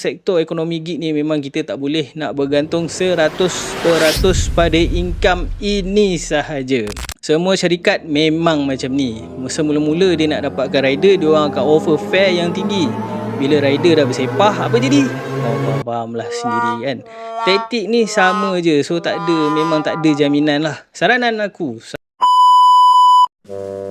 Sektor ekonomi gig ni memang kita tak boleh nak bergantung 100% pada income ini sahaja. Semua syarikat memang macam ni. Semula-mula dia nak dapatkan rider, dia orang akan offer fare yang tinggi. Bila rider dah bersepah, apa jadi? Faham lah sendiri kan. Taktik ni sama je. So memang tak ada jaminan lah. Saranan aku,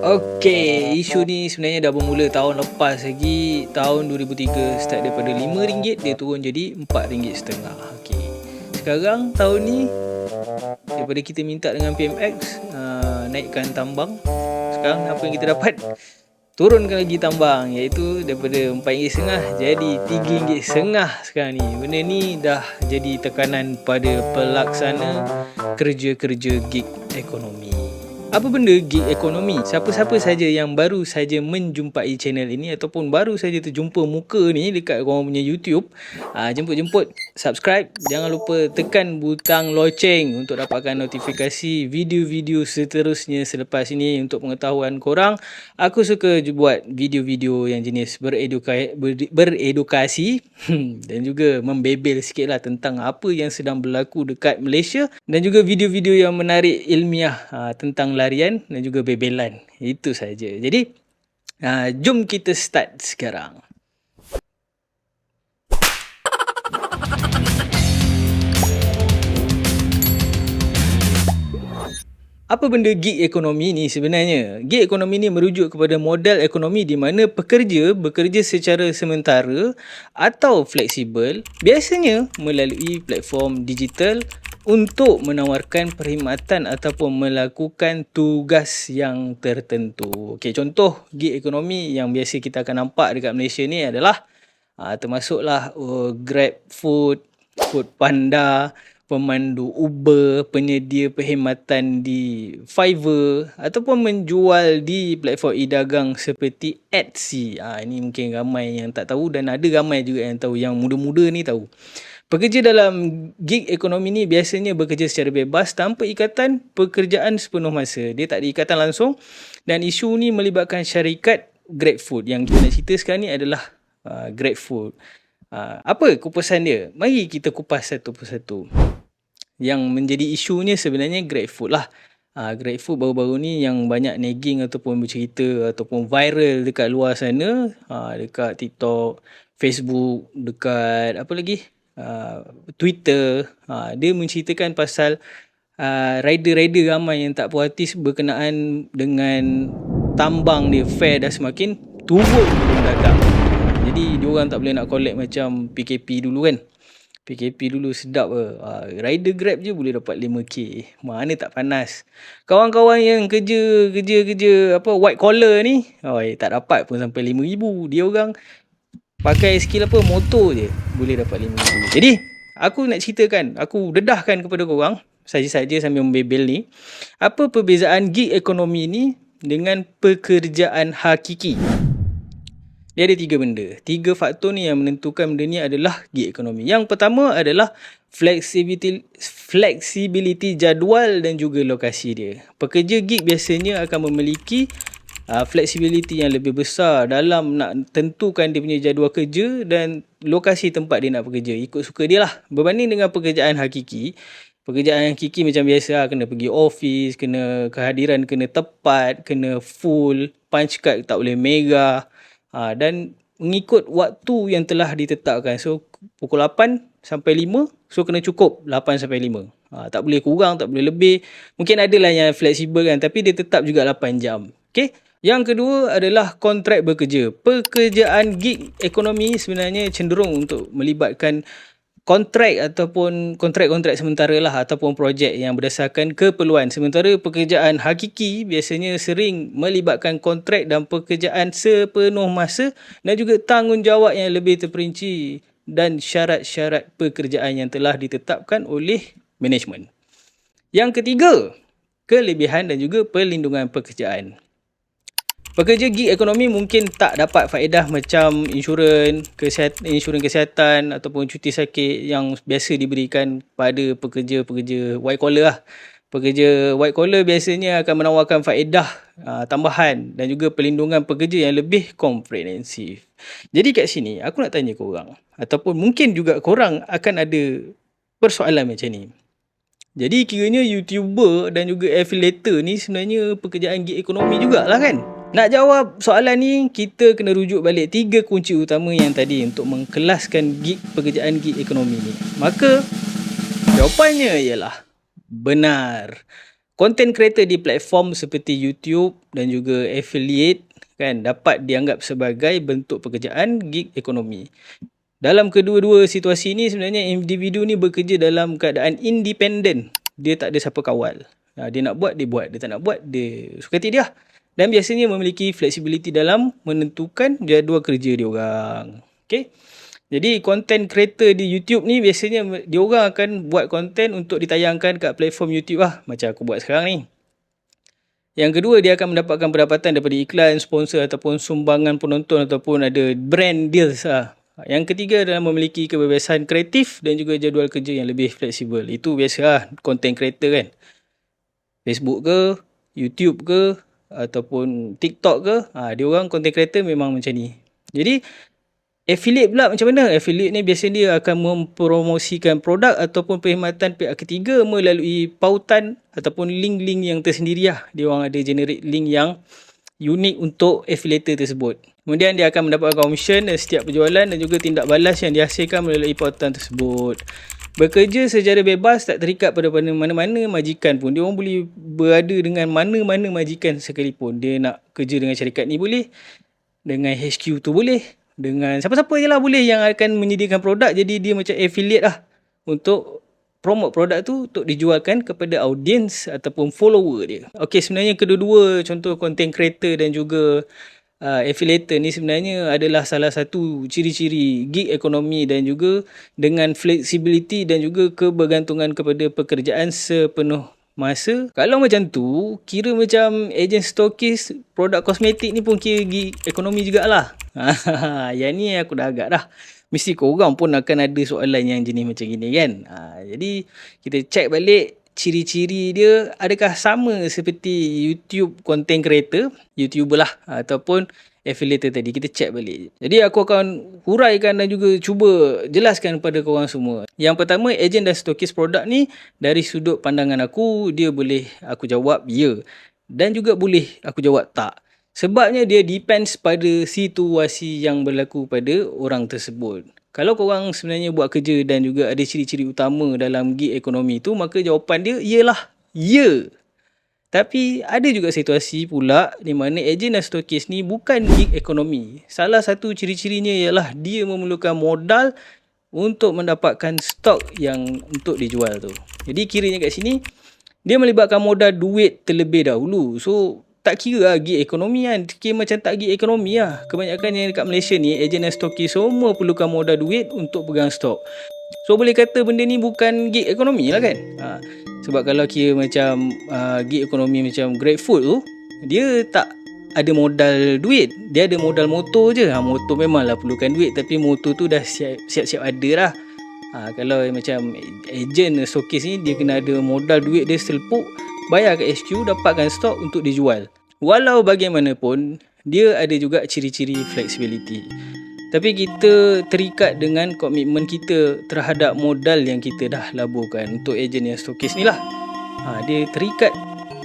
okey, isu ni sebenarnya dah bermula tahun lepas lagi. Tahun 2003 start daripada RM5 dia turun jadi RM4.5. Okey. Sekarang tahun ni daripada kita minta dengan PMX naikkan tambang. Sekarang apa yang kita dapat? Turunkan lagi tambang, iaitu daripada RM4.5 jadi RM3.5 sekarang ni. Benda ni dah jadi tekanan pada pelaksana kerja-kerja gig ekonomi. Apa benda gig ekonomi? Siapa-siapa saja yang baru saja menjumpai channel ini ataupun baru saja terjumpa muka ni dekat korang punya YouTube, jemput subscribe. Jangan lupa tekan butang loceng untuk dapatkan notifikasi video-video seterusnya selepas ini. Untuk pengetahuan korang, aku suka buat video-video yang jenis beredukasi dan juga membebel sikit lah tentang apa yang sedang berlaku dekat Malaysia, dan juga video-video yang menarik ilmiah tentang larian dan juga bebelan. Itu saja. Jadi jom kita start sekarang. Apa benda gig ekonomi ni sebenarnya? Gig ekonomi ni merujuk kepada model ekonomi di mana pekerja bekerja secara sementara atau fleksibel, biasanya melalui platform digital untuk menawarkan perkhidmatan ataupun melakukan tugas yang tertentu. Okey, contoh gig ekonomi yang biasa kita akan nampak dekat Malaysia ni adalah termasuklah Grab Food, Foodpanda, pemandu Uber, penyedia perkhidmatan di Fiverr ataupun menjual di platform e-dagang seperti Etsy. Ini mungkin ramai yang tak tahu dan ada ramai juga yang tahu, yang muda-muda ni tahu. Pekerja dalam gig ekonomi ni biasanya bekerja secara bebas tanpa ikatan pekerjaan sepenuh masa. Dia tak ada ikatan langsung, dan isu ni melibatkan syarikat GrabFood. Yang kita nak cerita sekarang ni adalah GrabFood. Apa kupasan dia? Mari kita kupas satu persatu. Yang menjadi isunya sebenarnya GrabFood lah. GrabFood baru-baru ni yang banyak nagging ataupun bercerita ataupun viral dekat luar sana, dekat TikTok, Facebook, dekat apa lagi, Twitter. Dia menceritakan pasal rider-rider ramai yang tak puas hati berkenaan dengan tambang dia, fare dah semakin turun mendadak. Jadi diorang tak boleh nak collect macam PKP dulu kan. PKP dulu sedap rider Grab je boleh dapat 5k. Mana tak panas. Kawan-kawan yang kerja white collar ni, tak dapat pun sampai 5,000. Dia orang pakai skill motor je boleh dapat 5,000. Jadi aku nak ceritakan, aku dedahkan kepada korang saja-saja sambil membebel ni, apa perbezaan gig ekonomi ni dengan pekerjaan hakiki. Dia ada 3 benda. 3 faktor ni yang menentukan benda ni adalah gig ekonomi. Yang pertama adalah flexibility jadual dan juga lokasi dia. Pekerja gig biasanya akan memiliki flexibility yang lebih besar dalam nak tentukan dia punya jadual kerja dan lokasi tempat dia nak bekerja. Ikut suka dia lah. Berbanding dengan pekerjaan hakiki. Pekerjaan hakiki macam biasa, kena pergi office, kena kehadiran kena tepat, kena full, punch card tak boleh merah. Dan mengikut waktu yang telah ditetapkan. So pukul 8 sampai 5, so kena cukup 8 sampai 5. Tak boleh kurang, tak boleh lebih. Mungkin adalah yang fleksibel kan, tapi dia tetap juga 8 jam. Okay? Yang kedua adalah kontrak bekerja. Pekerjaan gig ekonomi sebenarnya cenderung untuk melibatkan kontrak ataupun kontrak-kontrak sementara lah ataupun projek yang berdasarkan keperluan. Sementara pekerjaan hakiki biasanya sering melibatkan kontrak dan pekerjaan sepenuh masa dan juga tanggungjawab yang lebih terperinci dan syarat-syarat pekerjaan yang telah ditetapkan oleh management. Yang ketiga, kelebihan dan juga perlindungan pekerjaan. Pekerja gig ekonomi mungkin tak dapat faedah macam insurans kesihatan ataupun cuti sakit yang biasa diberikan pada pekerja-pekerja white collar lah. Pekerja white collar biasanya akan menawarkan faedah tambahan dan juga perlindungan pekerja yang lebih komprehensif. Jadi kat sini aku nak tanya korang, ataupun mungkin juga korang akan ada persoalan macam ni. Jadi kiranya YouTuber dan juga affiliator ni sebenarnya pekerjaan gig ekonomi jugalah kan? Nak jawab soalan ni, kita kena rujuk balik 3 kunci utama yang tadi untuk mengkelaskan pekerjaan gig ekonomi ni. Maka jawapannya ialah benar. Content creator di platform seperti YouTube dan juga affiliate kan dapat dianggap sebagai bentuk pekerjaan gig ekonomi. Dalam kedua-dua situasi ni sebenarnya individu ni bekerja dalam keadaan independen. Dia tak ada siapa kawal. Dia nak buat, dia buat. Dia tak nak buat, dia suka hati dia. Dan biasanya memiliki flexibility dalam menentukan jadual kerja dia orang. Okay? Jadi content creator di YouTube ni biasanya dia orang akan buat content untuk ditayangkan kat platform YouTube lah. Macam aku buat sekarang ni. Yang kedua, dia akan mendapatkan pendapatan daripada iklan, sponsor ataupun sumbangan penonton ataupun ada brand deals lah. Yang ketiga adalah memiliki kebebasan kreatif dan juga jadual kerja yang lebih fleksibel. Itu biasalah content creator kan. Facebook ke, YouTube ke, ataupun TikTok ke. Dia orang content creator memang macam ni. Jadi, affiliate pula macam mana? Affiliate ni biasanya dia akan mempromosikan produk ataupun perkhidmatan pihak ketiga melalui pautan ataupun link-link yang tersendiri lah. Dia orang ada generate link yang unik untuk affiliator tersebut. Kemudian dia akan mendapatkan komisen dari setiap penjualan dan juga tindak balas yang dihasilkan melalui pautan tersebut. Bekerja secara bebas, tak terikat pada mana-mana majikan pun. Dia orang boleh berada dengan mana-mana majikan sekalipun. Dia nak kerja dengan syarikat ni boleh, dengan HQ tu boleh, dengan siapa-siapa je lah boleh yang akan menyediakan produk. Jadi dia macam affiliate lah untuk promote produk tu untuk dijualkan kepada audiens ataupun follower dia. Okey, sebenarnya kedua-dua contoh content creator dan juga affiliator ni sebenarnya adalah salah satu ciri-ciri gig ekonomi dan juga dengan flexibility dan juga kebergantungan kepada pekerjaan sepenuh masa. Kalau macam tu, kira macam ejen stokis produk kosmetik ni pun kira gig ekonomi jugalah. Yang ni aku dah agak dah. Mesti korang pun akan ada soalan yang jenis macam gini kan. Jadi kita check balik ciri-ciri dia adakah sama seperti YouTube content creator, YouTuber lah ataupun affiliator tadi. Kita check balik. Jadi aku akan huraikan dan juga cuba jelaskan kepada korang semua. Yang pertama, ejen dan stokis produk ni dari sudut pandangan aku, dia boleh aku jawab ya dan juga boleh aku jawab tak. Sebabnya dia depends pada situasi yang berlaku pada orang tersebut. Kalau korang sebenarnya buat kerja dan juga ada ciri-ciri utama dalam gig ekonomi tu, maka jawapan dia ialah ya. Tapi ada juga situasi pula di mana ejen dan stokis ni bukan gig ekonomi. Salah satu ciri-cirinya ialah dia memerlukan modal untuk mendapatkan stok yang untuk dijual tu. Jadi kiranya kat sini, dia melibatkan modal duit terlebih dahulu. So, tak kira lah gig ekonomi kan. Kira macam tak gig ekonomi lah. Kebanyakan yang dekat Malaysia ni, ejen dan stokis semua perlukan modal duit untuk pegang stok. So boleh kata benda ni bukan gig ekonomi lah kan. Sebab kalau kira macam gig ekonomi macam GrabFood tu, dia tak ada modal duit. Dia ada modal motor je. Motor memanglah perlukan duit, tapi motor tu dah siap-siap ada lah. Kalau macam ejen stokis ni, dia kena ada modal duit dia selepuk, bayar ke HQ, dapatkan stok untuk dijual. Walau bagaimanapun, dia ada juga ciri-ciri flexibility. Tapi kita terikat dengan komitmen kita terhadap modal yang kita dah laburkan. Untuk ejen yang stokis ni lah. Dia terikat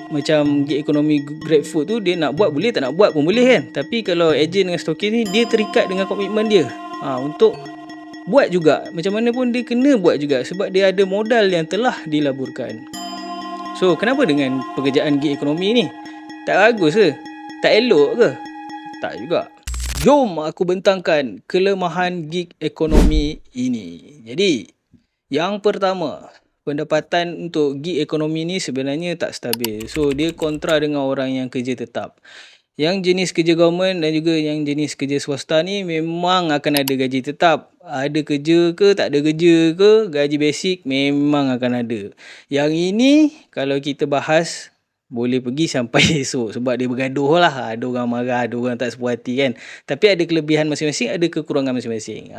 macam gig ekonomi GrabFood tu, dia nak buat boleh, tak nak buat pun boleh kan. Tapi kalau ejen dengan stokis ni, dia terikat dengan komitmen dia. Untuk buat juga. Macam mana pun dia kena buat juga. Sebab dia ada modal yang telah dilaburkan. So, kenapa dengan pekerjaan gig ekonomi ni? Tak bagus ke? Tak elok ke? Tak juga. Jom aku bentangkan kelemahan gig ekonomi ini. Jadi, yang pertama, pendapatan untuk gig ekonomi ni sebenarnya tak stabil. So, dia kontra dengan orang yang kerja tetap. Yang jenis kerja government dan juga yang jenis kerja swasta ni memang akan ada gaji tetap. Ada kerja ke, tak ada kerja ke, gaji basic memang akan ada. Yang ini kalau kita bahas boleh pergi sampai esok sebab dia bergaduh lah. Ada orang marah, ada orang tak sepuas hati kan. Tapi ada kelebihan masing-masing, ada kekurangan masing-masing.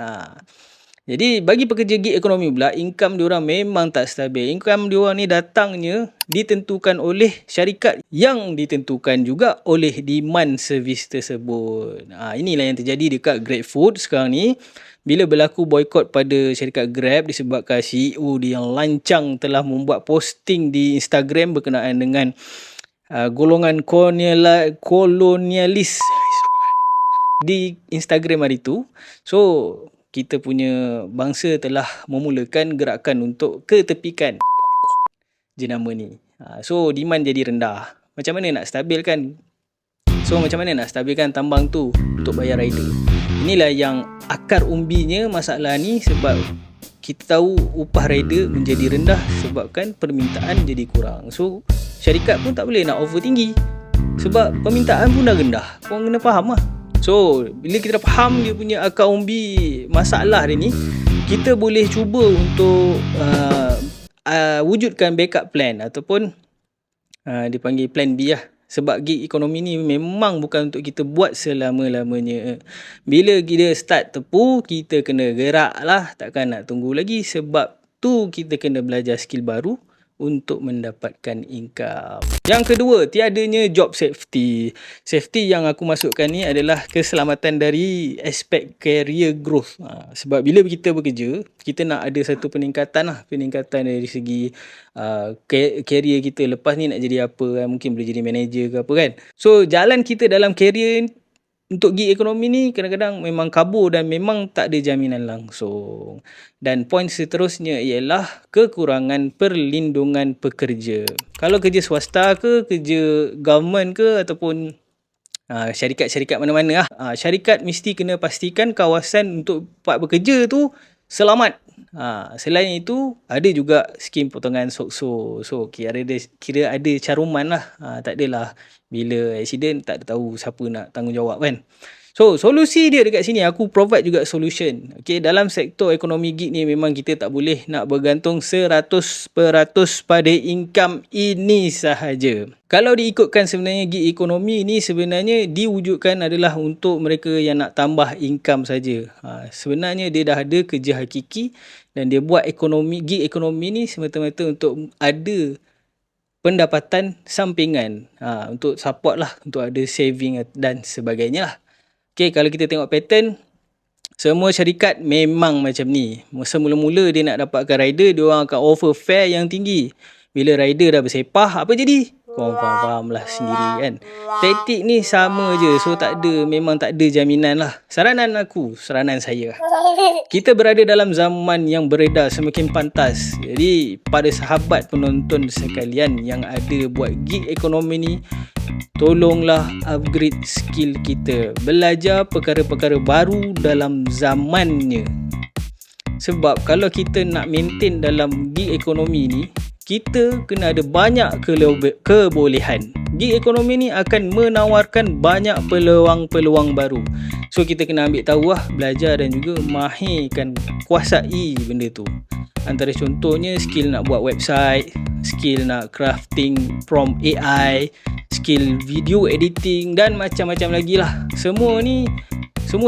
Jadi bagi pekerja gig ekonomi pula, income diorang memang tak stabil. Income diorang ni datangnya ditentukan oleh syarikat yang ditentukan juga oleh demand servis tersebut. Inilah yang terjadi dekat GrabFood sekarang ni. Bila berlaku boykot pada syarikat Grab disebabkan CEO dia yang lancang telah membuat posting di Instagram berkenaan dengan golongan kolonialis di Instagram hari tu. So kita punya bangsa telah memulakan gerakan untuk ketepikan jenama ni. So demand jadi rendah. Macam mana nak stabilkan? So macam mana nak stabilkan tambang tu untuk bayar rider? Inilah yang akar umbinya masalah ni, sebab kita tahu upah rider menjadi rendah sebabkan permintaan jadi kurang. So syarikat pun tak boleh nak offer tinggi sebab permintaan pun dah rendah. Korang kena faham lah. So bila kita faham dia punya akar umbi masalah dia ni, kita boleh cuba untuk wujudkan backup plan ataupun dipanggil plan B lah. Sebab gig ekonomi ni memang bukan untuk kita buat selama-lamanya. Bila kita start tepu, kita kena gerak lah. Takkan nak tunggu lagi. Sebab tu kita kena belajar skill baru untuk mendapatkan income. Yang kedua, tiadanya job safety. Safety yang aku masukkan ni adalah keselamatan dari aspek career growth. Sebab bila kita bekerja, kita nak ada satu peningkatan lah. Peningkatan dari segi career kita. Lepas ni nak jadi apa kan? Mungkin boleh jadi manager ke apa kan. So jalan kita dalam career untuk gig ekonomi ni kadang-kadang memang kabur dan memang tak ada jaminan langsung. Dan poin seterusnya ialah kekurangan perlindungan pekerja. Kalau kerja swasta ke, kerja government ke ataupun syarikat-syarikat mana-mana lah, syarikat mesti kena pastikan kawasan untuk part bekerja tu selamat. Selain itu ada juga skim potongan SOKSO. So kira ada caruman lah. Tak adalah bila accident tak tahu siapa nak tanggungjawab kan. So solusi dia dekat sini aku provide juga solution. Okay, dalam sektor ekonomi gig ni memang kita tak boleh nak bergantung 100% pada income ini sahaja. Kalau diikutkan sebenarnya gig ekonomi ni sebenarnya diwujudkan adalah untuk mereka yang nak tambah income saja. Sebenarnya dia dah ada kerja hakiki dan dia buat gig ekonomi ni semata-mata untuk ada pendapatan sampingan, untuk support lah, untuk ada saving dan sebagainya lah. Okay, kalau kita tengok pattern, semua syarikat memang macam ni. Semula-mula dia nak dapatkan rider, dia orang akan offer fare yang tinggi. Bila rider dah bersepah, apa jadi? Korang faham lah sendiri kan. Taktik ni sama je. So memang tak ada jaminan lah. Saranan saya, kita berada dalam zaman yang beredar semakin pantas. Jadi pada sahabat penonton sekalian yang ada buat gig ekonomi ni, tolonglah upgrade skill kita. Belajar perkara-perkara baru dalam zamannya. Sebab kalau kita nak maintain dalam gig ekonomi ni, kita kena ada banyak kebolehan. Gig ekonomi ni akan menawarkan banyak peluang-peluang baru. So kita kena ambil tahu lah, belajar dan juga mahirkan, kuasai benda tu. Antara contohnya skill nak buat website, skill nak crafting prompt AI, skill video editing dan macam-macam lagi lah. Semua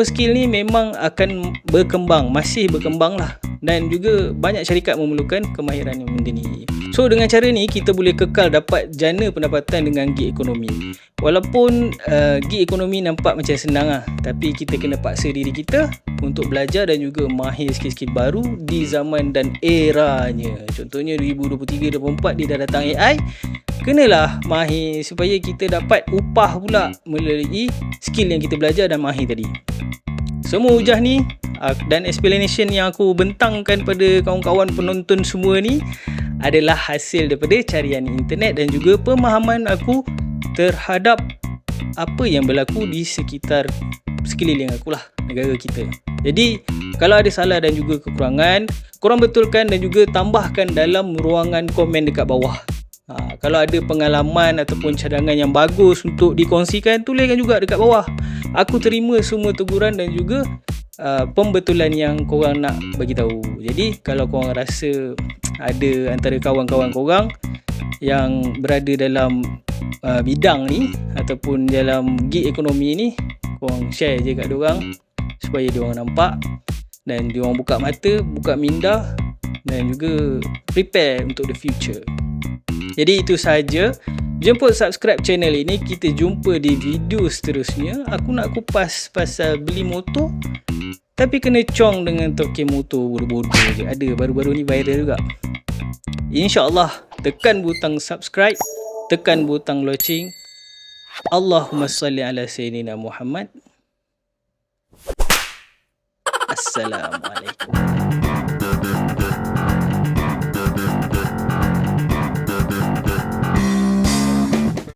skill ni memang akan berkembang, masih berkembang lah. Dan juga banyak syarikat memerlukan kemahiran yang benda ni. So dengan cara ni kita boleh kekal dapat jana pendapatan dengan gig ekonomi. Walaupun gig ekonomi nampak macam senang lah, tapi kita kena paksa diri kita untuk belajar dan juga mahir skill-skill baru di zaman dan eranya. Contohnya 2023-2024 dia dah datang AI. Kenalah mahir supaya kita dapat upah pula melalui skill yang kita belajar dan mahir tadi. Semua hujah ni dan explanation yang aku bentangkan pada kawan-kawan penonton semua ni adalah hasil daripada carian internet dan juga pemahaman aku terhadap apa yang berlaku di sekitar sekeliling aku lah, negara kita. Jadi kalau ada salah dan juga kekurangan, korang betulkan dan juga tambahkan dalam ruangan komen dekat bawah. Kalau ada pengalaman ataupun cadangan yang bagus untuk dikongsikan, tuliskan juga dekat bawah. Aku terima semua teguran dan juga pembetulan yang korang nak bagi tahu. Jadi kalau korang rasa ada antara kawan-kawan korang yang berada dalam bidang ni ataupun dalam gig ekonomi ni, korang share je kat diorang supaya diorang nampak dan diorang buka mata, buka minda dan juga prepare untuk the future. Jadi itu sahaja. Jemput subscribe channel ini. Kita jumpa di video seterusnya. Aku nak kupas pasal beli motor tapi kena cong dengan token motor bodoh-bodoh je. Ada baru-baru ni viral juga. InsyaAllah tekan butang subscribe, tekan butang loceng. Allahumma salli ala sayyidina Muhammad. Assalamualaikum.